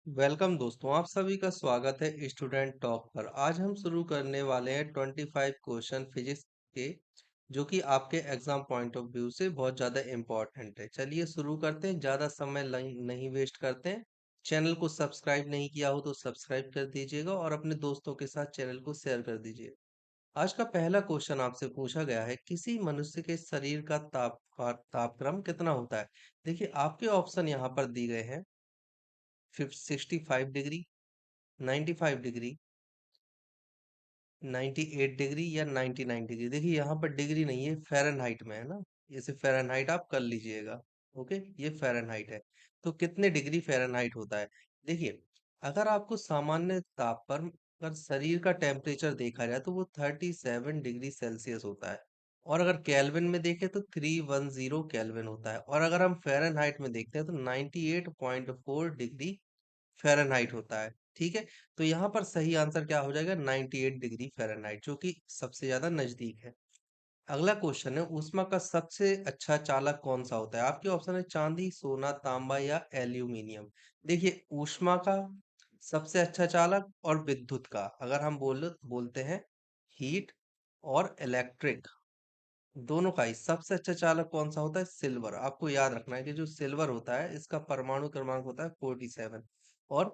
Welcome दोस्तों, आप सभी का स्वागत है स्टूडेंट टॉक पर। आज हम शुरू करने वाले हैं 25 क्वेश्चन फिजिक्स के, जो कि आपके एग्जाम पॉइंट ऑफ व्यू से बहुत ज़्यादा इम्पोर्टेंट है। चलिए शुरू करते हैं, ज़्यादा समय नहीं वेस्ट करते हैं। चैनल को सब्सक्राइब नहीं किया हो तो सब्सक्राइब कर दीजिएगा और अपने दोस्तों के साथ चैनल को शेयर कर दीजिए। आज का पहला क्वेश्चन आपसे पूछा गया है, किसी मनुष्य के शरीर का तापक्रम कितना होता है। देखिए, आपके ऑप्शन यहाँ पर दिए गए हैं। 65 डिग्री, 95 डिग्री, 98 डिग्री या 99 डिग्री। देखिए, यहाँ पर डिग्री नहीं है, फ़ारेनहाइट में है ना। इसे फ़ारेनहाइट आप कर लीजिएगा। ओके, ये फ़ारेनहाइट है। तो कितने डिग्री फ़ारेनहाइट होता है? देखिए, अगर आपको सामान्य ताप पर अगर शरीर का टेम्परेचर देखा जाए तो वो 37 डिग्री सेल्सियस होता है। और अगर केल्विन में देखें तो 310 केल्विन होता है। और अगर हम फ़ारेनहाइट में देखते हैं तो 98.4 डिग्री फ़ारेनहाइट होता है। ठीक है? तो यहाँ पर सही आंसर क्या हो जाएगा? 98 डिग्री फ़ारेनहाइट, जो कि सबसे ज़्यादा नज़दीक है। अगला क्वेश्चन है, ऊष्मा का सबसे अच्छा चालक कौन सा होता है? आपके ऑप्शन है चांदी, सोना, तांबा या एल्यूमीनियम। देखिए, ऊष्मा का सबसे अच्छा चालक और विद्युत का अगर हम बोलते हैं हीट और इलेक्ट्रिक, दोनों का ही सबसे अच्छा चालक कौन सा होता है? सिल्वर। आपको याद रखना है कि जो सिल्वर होता है इसका परमाणु क्रमांक होता है 47। और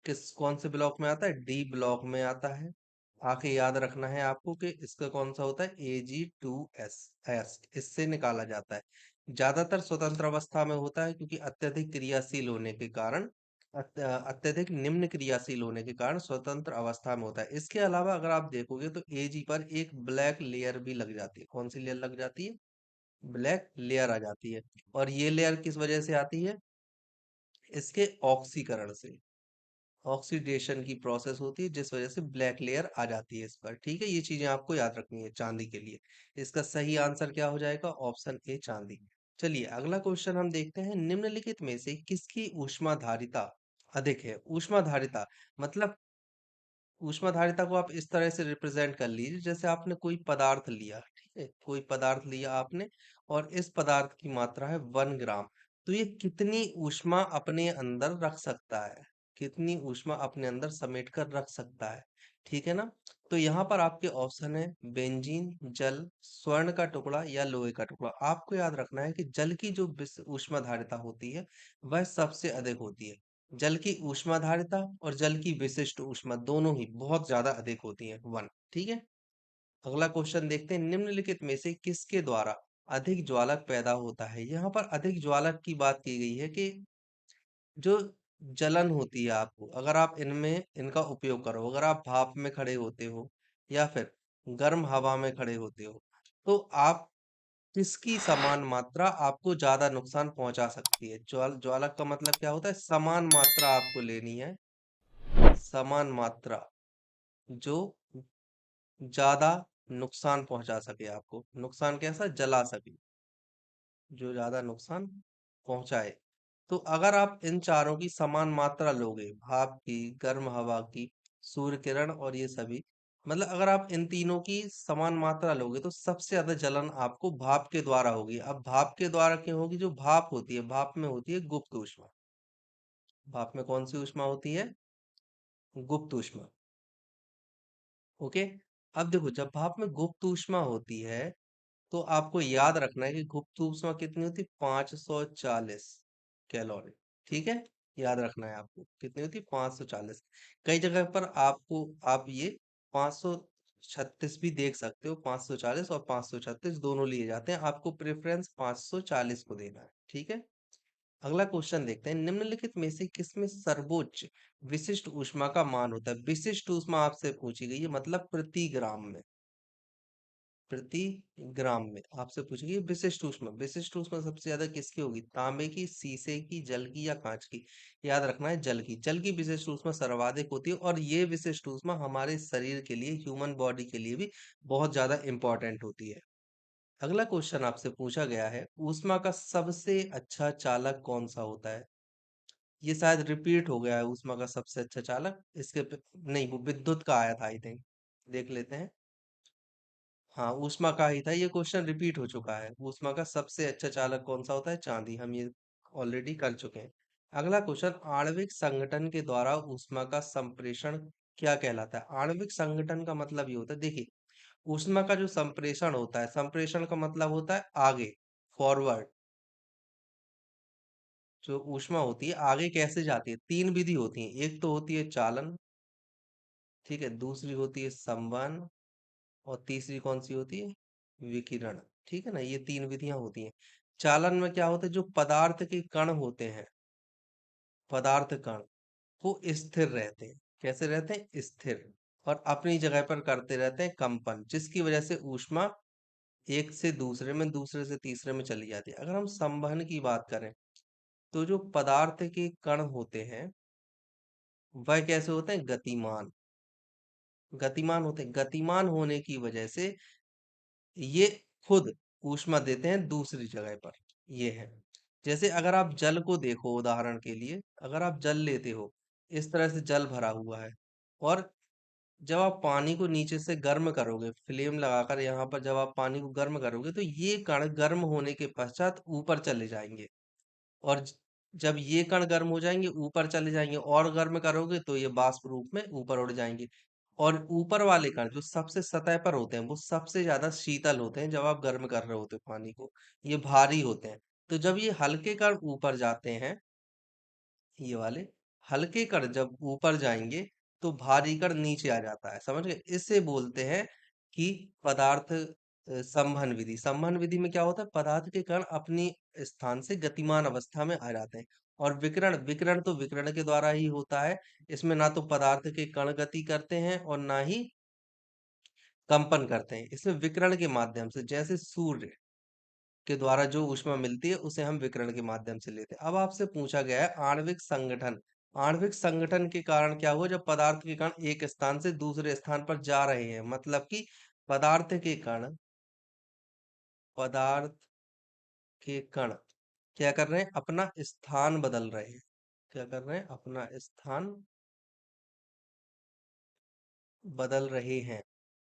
किस कौन से ब्लॉक में आता है? डी ब्लॉक में आता है। आके याद रखना है आपको कि इसका कौन सा होता है? Ag2S इससे निकाला जाता है। ज्यादातर स्वतंत्र अवस्था में होता है क्योंकि अत्यधिक क्रियाशील होने के कारण, अत्यधिक निम्न क्रियाशील होने के कारण स्वतंत्र अवस्था में होता है। इसके अलावा अगर आप देखोगे तो Ag पर एक ब्लैक लेयर भी लग जाती है। कौन सी लेयर लग जाती है? ब्लैक लेयर आ जाती है। और ये लेयर किस वजह से आती है? इसके ऑक्सीकरण से, ऑक्सीडेशन की प्रोसेस होती है जिस वजह से ब्लैक लेयर आ जाती है इस पर। ठीक है, ये चीजें आपको याद रखनी है चांदी के लिए। इसका सही आंसर क्या हो जाएगा? ऑप्शन ए, चांदी। चलिए अगला क्वेश्चन हम देखते हैं, निम्नलिखित में से किसकी ऊष्माधारिता अधिक है? ऊष्माधारिता मतलब, ऊष्माधारिता को आप इस तरह से रिप्रेजेंट कर लीजिए जैसे आपने कोई पदार्थ लिया। ठीक है, कोई पदार्थ लिया आपने और इस पदार्थ की मात्रा है 1 ग्राम। तो ये कितनी ऊष्मा अपने अंदर रख सकता है? कितनी ऊष्मा अपने अंदर समेट कर रख सकता है? ठीक है ना। तो यहाँ पर आपके ऑप्शन है बेंजीन, जल, स्वर्ण का टुकड़ा या लोहे का टुकड़ा। आपको याद रखना है कि जल की जो ऊष्माधारिता होती है वह सबसे अधिक होती है। जल की ऊष्माधारिता और जल की विशिष्ट ऊष्मा दोनों ही बहुत ज्यादा अधिक होती है, 1। ठीक है, अगला क्वेश्चन देखते हैं, निम्नलिखित में से किसके द्वारा अधिक ज्वालक पैदा होता है? यहाँ पर अधिक ज्वालक की बात की गई है कि जो जलन होती है, आपको अगर आप इनमें इनका उपयोग करो, अगर आप भाप में खड़े होते हो या फिर गर्म हवा में खड़े होते हो, तो आप किसकी समान मात्रा आपको ज्यादा नुकसान पहुंचा सकती है? ज्वालक का मतलब क्या होता है? समान मात्रा आपको लेनी है, समान मात्रा जो ज्यादा नुकसान पहुंचा सके आपको। नुकसान कैसा? जला सके, जो ज्यादा नुकसान पहुंचाए। तो अगर आप इन चारों की समान मात्रा लोगे, भाप की, गर्म हवा की, सूर्य किरण और ये सभी, मतलब अगर आप इन तीनों की समान मात्रा लोगे तो सबसे ज्यादा जलन आपको भाप के द्वारा होगी। अब भाप के द्वारा क्यों होगी? जो भाप होती है, भाप में होती है गुप्त ऊष्मा। भाप में कौन सी ऊष्मा होती है? गुप्त ऊष्मा। ओके, अब देखो, जब भाप में गुप्त ऊष्मा होती है तो आपको याद रखना है कि गुप्त ऊष्मा कितनी होती है? 540 कैलोरी। ठीक है, याद रखना है आपको कितनी होती है? 540। कई जगह पर आपको आप ये 536 भी देख सकते हो। 540 और 536 दोनों लिए जाते हैं, आपको प्रेफरेंस 540 को देना है। ठीक है, अगला क्वेश्चन देखते हैं, निम्नलिखित में से किसमें सर्वोच्च विशिष्ट ऊष्मा का मान होता है? विशिष्ट ऊष्मा आपसे पूछी गई है, मतलब प्रति ग्राम में। प्रति ग्राम में आपसे पूछी गई विशिष्ट ऊष्मा। विशिष्ट ऊष्मा सबसे ज्यादा किसकी होगी? तांबे की, शीशे की, जल की या कांच की? याद रखना है जल की। जल की विशिष्ट ऊष्मा सर्वाधिक होती है और ये विशिष्ट ऊष्मा हमारे शरीर के लिए, ह्यूमन बॉडी के लिए भी बहुत ज्यादा इंपॉर्टेंट होती है। अगला क्वेश्चन आपसे पूछा गया है, ऊष्मा का सबसे अच्छा चालक कौन सा होता है? ये शायद रिपीट हो गया है, ऊष्मा का सबसे अच्छा चालक। नहीं, वो विद्युत का आया था आई थिंक। देख लेते हैं। हाँ, ऊष्मा का ही था, ये क्वेश्चन रिपीट हो चुका है। ऊष्मा का सबसे अच्छा चालक कौन सा होता है? चांदी। हम ये ऑलरेडी कर चुके हैं। अगला क्वेश्चन, आणविक संगठन के द्वारा ऊष्मा का संप्रेषण क्या कहलाता है? आणविक संगठन का मतलब ये होता है, देखिए, ऊष्मा का जो संप्रेषण होता है, संप्रेषण का मतलब होता है आगे, फॉरवर्ड। जो ऊष्मा होती है आगे कैसे जाती है, तीन विधि होती है। एक तो होती है चालन, ठीक है, दूसरी होती है संवहन, और तीसरी कौन सी होती है? विकिरण। ठीक है ना, ये तीन विधियां होती हैं। चालन में क्या होता है, जो पदार्थ के कण होते हैं, पदार्थ कण, वो स्थिर रहते हैं। कैसे रहते हैं? स्थिर। और अपनी जगह पर करते रहते हैं कंपन, जिसकी वजह से ऊष्मा एक से दूसरे में, दूसरे से तीसरे में चली जाती है। अगर हम संवहन की बात करें, तो जो पदार्थ के कण होते हैं, वह कैसे होते हैं? गतिमान। गतिमान होते हैं। गतिमान होने की वजह से ये खुद ऊष्मा देते हैं दूसरी जगह पर। ये है। जैसे अगर आप जल को देखो, उदाहरण के लिए अगर आप जल लेते हो, इस तरह से जल भरा हुआ है, और जब आप पानी को नीचे से गर्म करोगे, फ्लेम लगाकर यहाँ पर जब आप पानी को गर्म करोगे, तो ये कण गर्म होने के पश्चात ऊपर चले जाएंगे। और जब ये कण गर्म हो जाएंगे, ऊपर चले जाएंगे, और गर्म करोगे तो ये वाष्प रूप में ऊपर उड़ जाएंगे। और ऊपर वाले कण जो सबसे सतह पर होते हैं, वो सबसे ज्यादा शीतल होते हैं जब आप गर्म कर रहे होते हो पानी को। ये भारी होते हैं। तो जब ये हल्के कण ऊपर जाते हैं, ये वाले हल्के कण जब ऊपर जाएंगे, तो भारी कण नीचे आ जाता है। समझ गए? इससे बोलते हैं कि पदार्थ संवहन विधि। संवहन विधि में क्या होता है, पदार्थ के कण अपनी स्थान से गतिमान अवस्था में आ जाते हैं। और विकिरण, विकिरण तो विकिरण के द्वारा ही होता है। इसमें ना तो पदार्थ के कण गति करते हैं, और ना ही कंपन करते हैं। इसमें विकिरण के माध्यम से, जैसे सूर्य के द्वारा जो ऊष्मा मिलती है, उसे हम विकिरण के माध्यम से लेते हैं। अब आपसे पूछा गया है आणविक संगठन। आणविक संगठन के कारण क्या हुआ, जब पदार्थ के कण एक स्थान से दूसरे स्थान पर जा रहे हैं, मतलब कि पदार्थ के कण, पदार्थ के कण क्या कर रहे हैं? अपना स्थान बदल रहे हैं। क्या कर रहे हैं? अपना स्थान बदल रहे हैं।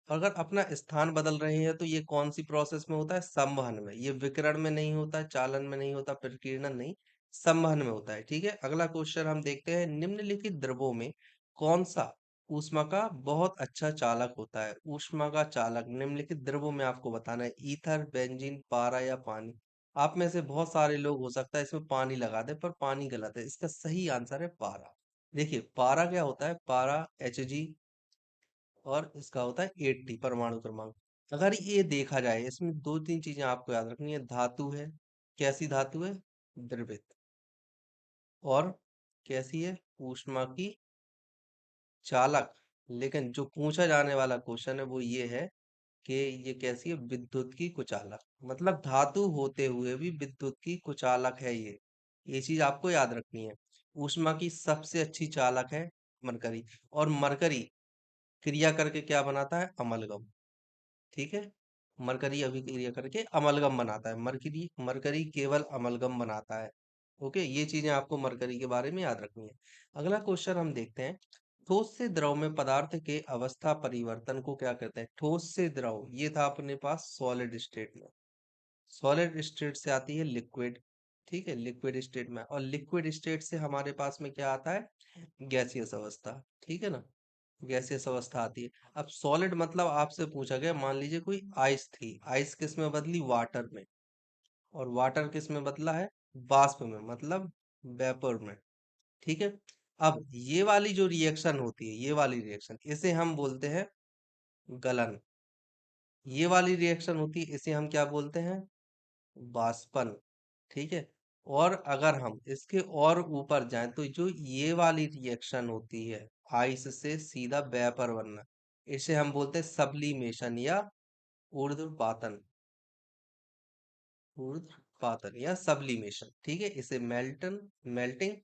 अगर अपना स्थान बदल रहे हैं, तो ये कौन सी प्रोसेस में होता है? संवहन में। ये विकिरण में नहीं होता है, चालन में नहीं होता, प्रकीर्णन नहीं, संवहन में होता है। ठीक है, अगला क्वेश्चन हम देखते हैं, निम्नलिखित द्रवों में कौन सा ऊष्मा का बहुत अच्छा चालक होता है? ऊष्मा का चालक निम्नलिखित द्रवों में आपको बताना है, ईथर, बेंजीन, पारा या पानी। आप में से बहुत सारे लोग हो सकता है इसमें पानी लगा दे, पर पानी गलत है। इसका सही आंसर है पारा। देखिए, पारा क्या होता है? पारा Hg, और इसका होता है 80 परमाणु क्रमांक। अगर ये देखा जाए, इसमें दो तीन चीजें आपको याद रखनी है। धातु है, कैसी धातु है? द्रवित। और कैसी है? ऊष्मा की चालक। लेकिन जो पूछा जाने वाला क्वेश्चन है वो ये है कि ये कैसी है? विद्युत की कुचालक। मतलब धातु होते हुए भी विद्युत की कुचालक है ये चीज आपको याद रखनी है। ऊष्मा की सबसे अच्छी चालक है मरकरी। और मरकरी क्रिया करके क्या बनाता है? अमलगम। ठीक है, मरकरी अभिक्रिया करके अमलगम बनाता है। मरकरी मरकरी केवल अमलगम बनाता है। ओके, ये चीजें आपको मरकरी के बारे में याद रखनी है। अगला क्वेश्चन हम देखते हैं, ठोस से द्रव में पदार्थ के अवस्था परिवर्तन को क्या कहते हैं? ठोस से द्रव, ये था अपने पास सॉलिड स्टेट में। सॉलिड स्टेट से आती है लिक्विड। ठीक है, लिक्विड स्टेट में। और लिक्विड स्टेट से हमारे पास में क्या आता है? गैसियस अवस्था। ठीक है ना, गैसियस अवस्था आती है। अब सॉलिड मतलब आपसे पूछा गया, मान लीजिए कोई आइस थी, आइस किस में बदली? वाटर में। और वाटर किस में बदला है? वाष्प में, मतलब वेपर में। ठीक है। अब ये वाली जो रिएक्शन होती है, ये वाली रिएक्शन, इसे हम बोलते हैं गलन। ये वाली रिएक्शन होती है, इसे हम क्या बोलते हैं? वाष्पन। ठीक है। और अगर हम इसके और ऊपर जाएं, तो जो ये वाली रिएक्शन होती है, आइस से सीधा वेपर बनना, इसे हम बोलते हैं सब्लिमेशन या ऊर्ध्वपातन। ऊर्ध्वपातन या सब्लिमेशन। ठीक है, इसे मेल्टिंग,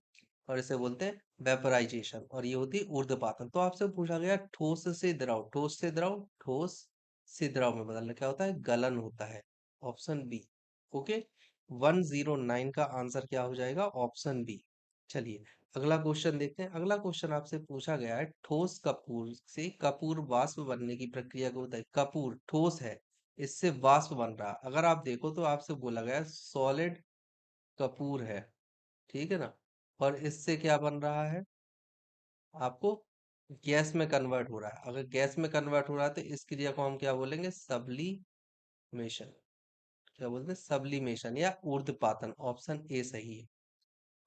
और इसे बोलते हैं वेपराइजेशन, और ये होती है ऊर्ध्वपातन। तो आपसे पूछा गया ठोस से द्रव, ठोस से द्रव, ठोस से द्रव में बदलना क्या होता है? गलन होता है। Option B. ओके, 109 का आंसर क्या हो जाएगा? Option B. चलिए, अगला क्वेश्चन देखते हैं। अगला क्वेश्चन आपसे पूछा गया है, ठोस कपूर से कपूर वाष्प बनने की प्रक्रिया को बताइए। कपूर ठोस है, इससे वाष्प बन रहा। अगर आप देखो तो आपसे बोला गया सॉलिड कपूर है। ठीक है ना, और इससे क्या बन रहा है, आपको गैस में कन्वर्ट हो रहा है। अगर गैस में कन्वर्ट हो रहा है तो इस क्रिया को हम क्या बोलेंगे, सबलीमेशन। क्या बोलते हैं, सबलीमेशन या ऊर्ध्वपातन। ऑप्शन ए सही है।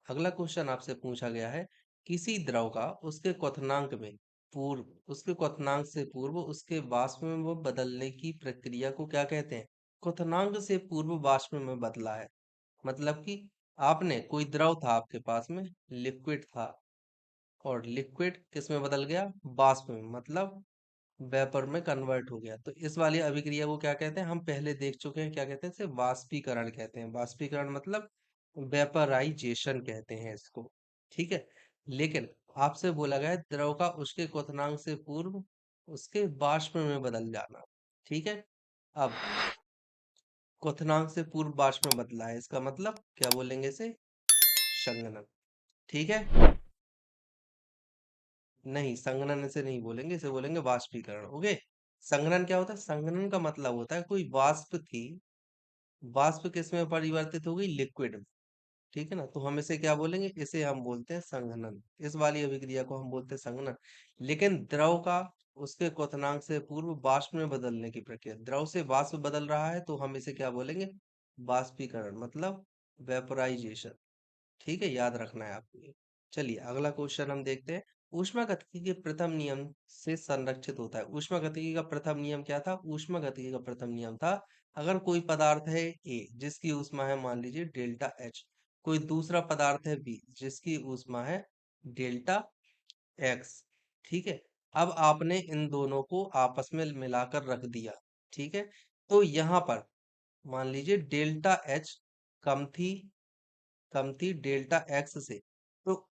अगला क्वेश्चन आपसे पूछा गया है, किसी द्रव का उसके क्वथनांक से पूर्व उसके वाष्प में वो बदलने की प्रक्रिया को क्या कहते हैं। क्वथनांक से पूर्व वाष्प में बदला है, मतलब कि आपने कोई द्रव था आपके पास में, लिक्विड था, और लिक्विड किस में बदल गया, वाष्प में, मतलब वेपर में कन्वर्ट हो गया। तो इस वाली अभिक्रिया को क्या कहते हैं, हम पहले देख चुके हैं, क्या कहते हैं इसे, वाष्पीकरण कहते हैं। वाष्पीकरण मतलब वेपराइजेशन कहते हैं इसको। ठीक है। लेकिन आपसे बोला गया है द्रव का उसके क्वथनांक से पूर्व उसके वाष्प में बदल जाना। ठीक है। अब क्वथनांक से पूर्व वाष्प में बदला है, इसका मतलब क्या बोलेंगे इसे, संघनन। ठीक है। नहीं, संघनन से नहीं बोलेंगे, इसे बोलेंगे वाष्पीकरण। ओके। संघनन क्या होता है, संघनन का मतलब होता है कोई वाष्प थी, वाष्प किस में परिवर्तित हो गई, लिक्विड में। ठीक है ना, तो हम इसे क्या बोलेंगे, इसे हम बोलते हैं संघनन। इस वाली अभिक्रिया को हम बोलते हैं संघनन। लेकिन द्रव का उसके क्वथनांक से पूर्व वाष्प में बदलने की प्रक्रिया, द्रव से वाष्प बदल रहा है, तो हम इसे क्या बोलेंगे, वाष्पीकरण, मतलब वेपोराइजेशन। ठीक है, याद रखना है आपको ये। चलिए अगला क्वेश्चन हम देखते हैं। ऊष्मागतिकी के प्रथम नियम से संरक्षित होता है। ऊष्मागतिकी का प्रथम नियम क्या था, ऊष्मागतिकी का प्रथम नियम था, अगर कोई पदार्थ है ए जिसकी ऊष्मा है मान लीजिए डेल्टा एच, कोई दूसरा पदार्थ है बी जिसकी ऊष्मा है डेल्टा एक्स। ठीक है। अब आपने इन दोनों को आपस में मिलाकर रख दिया। ठीक है। तो यहाँ पर मान लीजिए डेल्टा एच कम थी, डेल्टा एक्स से, तो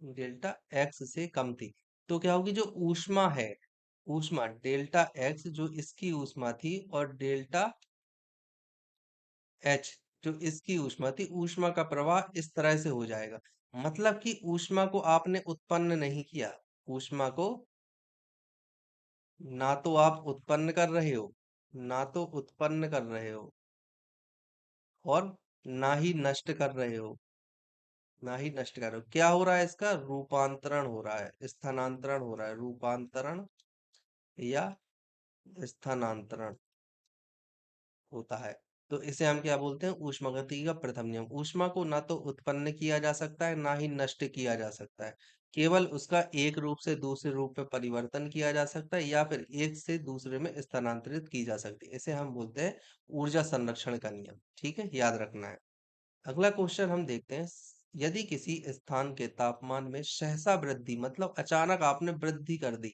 डेल्टा एक्स से कम थी, तो क्या होगी, जो ऊष्मा है, ऊष्मा डेल्टा एक्स जो इसकी ऊष्मा थी, और डेल्टा एच जो इसकी ऊष्मा थी, ऊष्मा का प्रवाह इस तरह से हो जाएगा। मतलब कि ऊष्मा को आपने उत्पन्न नहीं किया, ऊष्मा को ना तो आप उत्पन्न कर रहे हो, ना तो उत्पन्न कर रहे हो, और ना ही नष्ट कर रहे हो, ना ही नष्ट कर रहे हो। क्या हो रहा है, इसका रूपांतरण हो रहा है, स्थानांतरण हो रहा है, रूपांतरण या स्थानांतरण होता है। तो इसे हम क्या बोलते हैं, ऊष्मागतिकी का प्रथम नियम। ऊष्मा को ना तो उत्पन्न किया जा सकता है, ना ही नष्ट किया जा सकता है, केवल उसका एक रूप से दूसरे रूप में परिवर्तन किया जा सकता है, या फिर एक से दूसरे में स्थानांतरित की जा सकती है। इसे हम बोलते हैं ऊर्जा संरक्षण का नियम। ठीक है, याद रखना है। अगला क्वेश्चन हम देखते हैं, यदि किसी स्थान के तापमान में सहसा वृद्धि, मतलब अचानक आपने वृद्धि कर दी,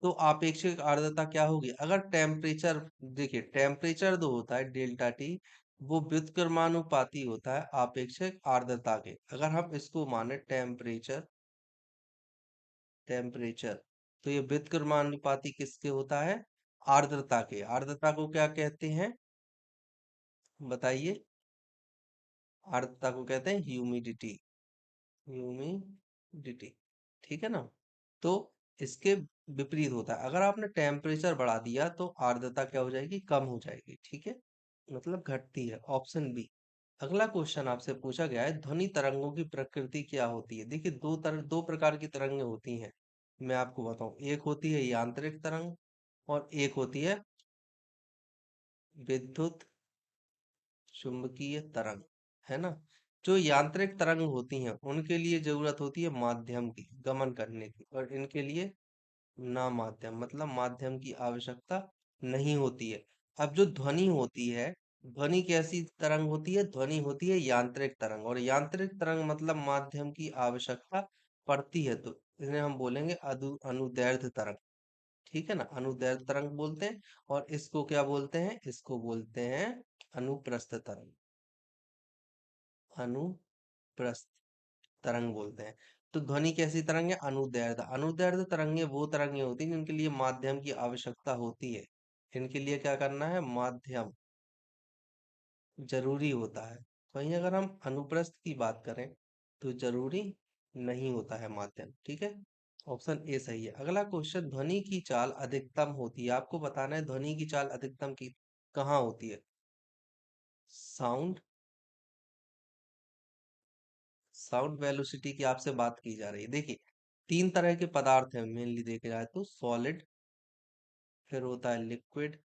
तो आपेक्षिक आर्द्रता क्या होगी। अगर टेम्परेचर, देखिए टेम्परेचर जो होता है डेल्टा टी, वो व्युत्क्रमानुपाती होता है आपेक्षिक आर्द्रता के। अगर हम इसको माने टेम्परेचर, टेम्परेचर, तो ये व्युत्क्रमानुपाती किसके होता है, आर्द्रता के। आर्द्रता को क्या कहते हैं, बताइए। आर्द्रता को कहते हैं ह्यूमिडिटी, ह्यूमिडिटी। ठीक है ना। तो इसके विपरीत होता है, अगर आपने टेम्परेचर बढ़ा दिया तो आर्द्रता क्या हो जाएगी, कम हो जाएगी। ठीक है, मतलब घटती है। Option B. अगला क्वेश्चन आपसे पूछा गया है, ध्वनि तरंगों की प्रकृति क्या होती है। देखिए दो प्रकार की तरंगें होती हैं, मैं आपको बताऊं। एक होती है यांत्रिक तरंग, और एक होती है विद्युत चुंबकीय तरंग, है ना। जो यांत्रिक तरंग होती हैं उनके लिए जरूरत होती है माध्यम की गमन करने की, और इनके लिए ना माध्यम, मतलब माध्यम की आवश्यकता नहीं होती है। अब जो ध्वनि होती है, ध्वनि कैसी तरंग होती है, ध्वनि होती है यांत्रिक तरंग, और यांत्रिक तरंग मतलब माध्यम की आवश्यकता पड़ती है, तो इन्हें हम बोलेंगे अनुदैर्ध्य तरंग। ठीक है ना, अनुदैर्ध्य तरंग बोलते हैं। और इसको क्या बोलते हैं, इसको बोलते हैं अनुप्रस्थ तरंग, अनुप्रस्थ तरंग बोलते हैं। तो ध्वनि कैसी तरंग है, अनुदैर्ध्य। अनुदैर्ध्य तरंगे वो तरंगे होती हैं जिनके लिए माध्यम की आवश्यकता होती है। इनके लिए क्या करना है, माध्यम जरूरी होता है। वहीं अगर हम अनुप्रस्थ की बात करें तो जरूरी नहीं होता है माध्यम। ठीक है, ऑप्शन ए सही है। अगला क्वेश्चन, ध्वनि की चाल अधिकतम होती है, आपको बताना है ध्वनि की चाल अधिकतम की कहाँ होती है। साउंड साउंड वेलोसिटी की आपसे बात की जा रही है। देखिए, तीन तरह के पदार्थ हैं मेनली देखे जाए तो, सॉलिड, फिर होता है लिक्विड,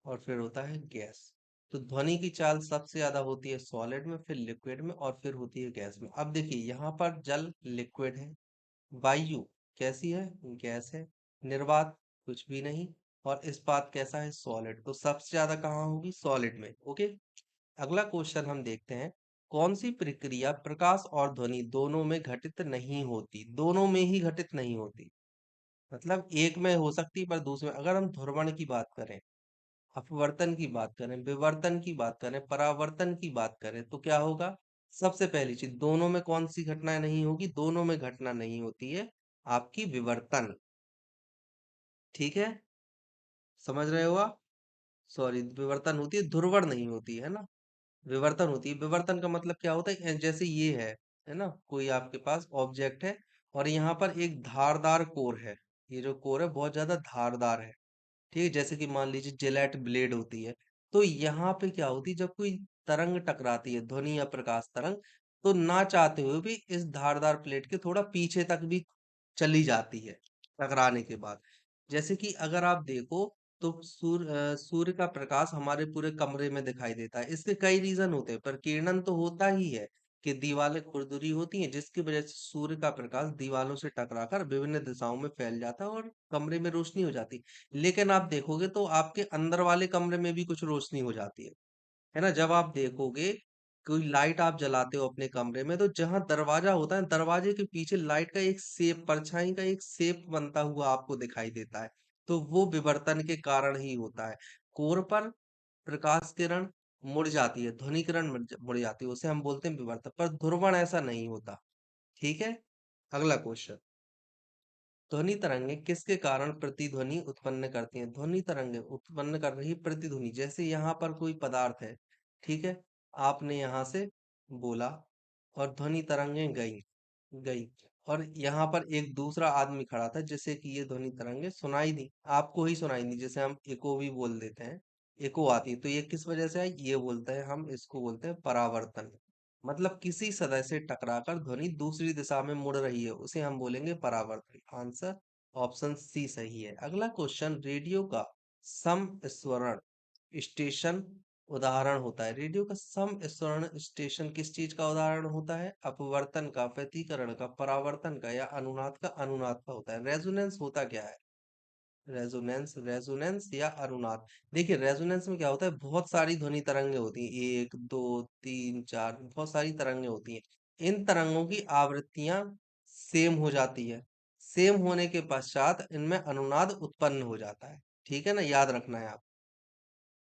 और फिर होता है गैस। तो ध्वनि की चाल सबसे ज्यादा होती है सॉलिड में, फिर लिक्विड में, और फिर होती है गैस में। अब देखिए, यहाँ पर जल लिक्विड है, वायु कैसी है, गैस है, निर्वात कुछ भी नहीं, और इस्पात कैसा है, सॉलिड। तो सबसे ज्यादा कहाँ होगी, सॉलिड में। ओके, अगला क्वेश्चन हम देखते हैं, कौन सी प्रक्रिया प्रकाश और ध्वनि दोनों में घटित नहीं होती, दोनों में ही घटित नहीं होती। मतलब एक में हो सकती है पर दूसरे में, अगर हम ध्रुवण की बात करें, अपवर्तन की बात करें, विवर्तन की बात करें, परावर्तन की बात करें, तो क्या होगा, सबसे पहली चीज, दोनों में कौन सी घटना नहीं होगी, दोनों में घटना नहीं होती है आपकी विवर्तन। ठीक है, समझ रहे हो आप। सॉरी, विवर्तन होती है, ध्रुवण नहीं होती है ना, विवर्तन होती है। विवर्तन का मतलब क्या होता है, जैसे ये है ना, कोई आपके पास ऑब्जेक्ट है, और यहाँ पर एक धारदार कोर है, ये जो कोर है बहुत ज्यादा धारदार है। ठीक है, जैसे कि मान लीजिए जिलेट ब्लेड होती है। तो यहाँ पे क्या होती है, जब कोई तरंग टकराती है, ध्वनि या प्रकाश तरंग, तो ना चाहते हुए भी इस धारदार प्लेट के थोड़ा पीछे तक भी चली जाती है टकराने के बाद। जैसे कि अगर आप देखो, तो सूर्य का प्रकाश हमारे पूरे कमरे में दिखाई देता है। इसके कई रीजन होते हैं, पर किरणन तो होता ही है कि दीवारें खुरदुरी होती हैं, जिसकी वजह से सूर्य का प्रकाश दीवारों से टकराकर विभिन्न दिशाओं में फैल जाता है और कमरे में रोशनी हो जाती है। लेकिन आप देखोगे तो आपके अंदर वाले कमरे में भी कुछ रोशनी हो जाती है ना। जब आप देखोगे, कोई लाइट आप जलाते हो अपने कमरे में, तो जहां दरवाजा होता है, दरवाजे के पीछे लाइट का एक शेप, परछाई का एक शेप बनता हुआ आपको दिखाई देता है। तो वो विवर्तन के कारण ही होता है। कोर पर प्रकाश किरण मुड़ जाती है, ध्वनि किरण मुड़ जाती है, उसे हम बोलते हैं विवर्तन। पर ध्रुवण ऐसा नहीं होता। ठीक है, अगला क्वेश्चन, ध्वनि तरंगें किसके कारण प्रतिध्वनि उत्पन्न करती हैं। ध्वनि तरंगें उत्पन्न कर रही प्रतिध्वनि, जैसे यहाँ पर कोई पदार्थ है, ठीक है, आपने यहाँ से बोला, और ध्वनि तरंगें गई गई, और यहाँ पर एक दूसरा आदमी खड़ा था, जिससे कि ये ध्वनि तरंगें सुनाई दी, आपको ही सुनाई दी, जिसे हम इको भी बोल देते हैं, इको आती है। तो ये किस वजह से आई, ये बोलते हैं हम, इसको बोलते हैं परावर्तन। मतलब किसी सतह से टकराकर ध्वनि दूसरी दिशा में मुड़ रही है, उसे हम बोलेंगे परावर्तन। आंसर ऑप्शन सी सही है। अगला क्वेश्चन, रेडियो का समस्वरण स्टेशन उदाहरण होता है। रेडियो का समस्वरण स्टेशन किस चीज का उदाहरण होता है, अपवर्तन का, व्यतिकरण का, परावर्तन का, या अनुनाद का। अनुनाद का होता है। रेजोनेंस होता क्या है, रेजोनेंस, रेजोनेंस या अनुनाद। देखिए, रेजोनेंस में क्या होता है, बहुत सारी ध्वनि तरंगे होती हैं, एक दो तीन चार, बहुत सारी तरंगे होती हैं। इन तरंगों की आवृत्तियां सेम हो जाती है, सेम होने के पश्चात इनमें अनुनाद उत्पन्न हो जाता है। ठीक है ना, याद रखना है आप।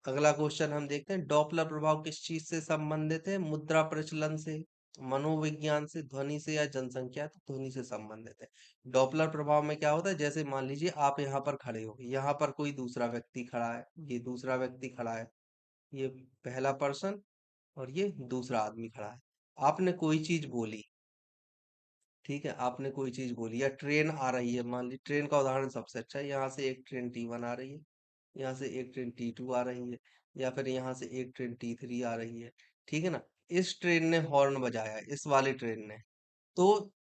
अगला क्वेश्चन हम देखते हैं, डॉपलर प्रभाव किस चीज से संबंधित है। मुद्रा प्रचलन से, मनोविज्ञान से, ध्वनि से, या जनसंख्या। तो ध्वनि से संबंधित है। डॉपलर प्रभाव में क्या होता है, जैसे मान लीजिए आप यहाँ पर खड़े हो, यहाँ पर कोई दूसरा व्यक्ति खड़ा है, ये दूसरा व्यक्ति खड़ा है, ये पहला पर्सन, और ये दूसरा आदमी खड़ा है। आपने कोई चीज बोली, ठीक है, आपने कोई चीज बोली, या ट्रेन आ रही है, मान ली ट्रेन का उदाहरण सबसे अच्छा है, यहाँ से एक ट्रेन T1 आ रही है, यहाँ से एक ट्रेन T2 आ रही है, या फिर यहाँ से एक ट्रेन T3 आ रही है। ठीक है ना, इस ट्रेन ने हॉर्न बजाया, इस वाली ट्रेन ने, तो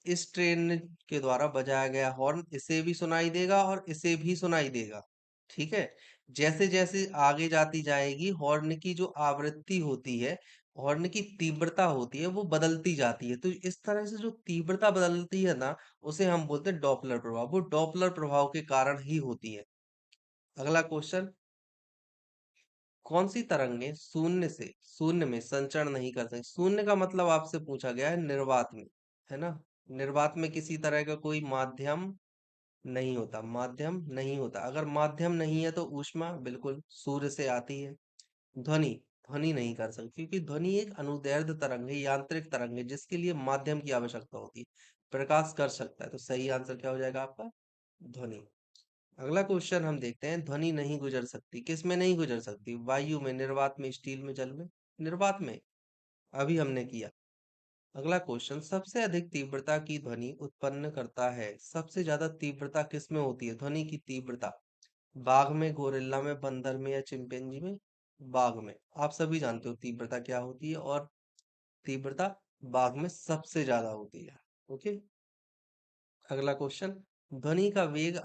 इस ट्रेन के द्वारा बजाया गया हॉर्न इसे भी सुनाई देगा और इसे भी सुनाई देगा। ठीक है, जैसे जैसे आगे जाती जाएगी, हॉर्न की जो आवृत्ति होती है, हॉर्न की तीव्रता होती है, वो बदलती जाती है। तो इस तरह से जो तीव्रता बदलती है ना, उसे हम बोलते हैं डॉपलर प्रभाव। वो डॉपलर प्रभाव के कारण ही होती है। अगला क्वेश्चन, कौन सी तरंगे शून्य में संचरण नहीं कर सकती। शून्य का मतलब आपसे पूछा गया है निर्वात में, है ना। निर्वात में किसी तरह का कोई माध्यम नहीं होता, माध्यम नहीं होता। अगर माध्यम नहीं है तो ऊष्मा बिल्कुल सूर्य से आती है। ध्वनि, ध्वनि नहीं कर सकती, क्योंकि ध्वनि एक अनुदैर्ध्य तरंग है, यांत्रिक तरंग है, जिसके लिए माध्यम की आवश्यकता होती है। प्रकाश कर सकता है, तो सही आंसर क्या हो जाएगा आपका, ध्वनि। अगला क्वेश्चन हम देखते हैं, ध्वनि नहीं गुजर सकती, किस में नहीं गुजर सकती। वायु में, निर्वात में, स्टील में, जल में। निर्वात में, अभी हमने किया। अगला क्वेश्चन, सबसे अधिक तीव्रता की ध्वनि उत्पन्न करता है। सबसे ज्यादा तीव्रता किस में होती है, ध्वनि की तीव्रता। बाघ में, गोरिल्ला में, बंदर में, या चिंपैंजी में। बाघ में। आप सभी जानते हो तीव्रता क्या होती है, और तीव्रता बाघ में सबसे ज्यादा होती है। ओके। अगला क्वेश्चन, ध्वनि का वेग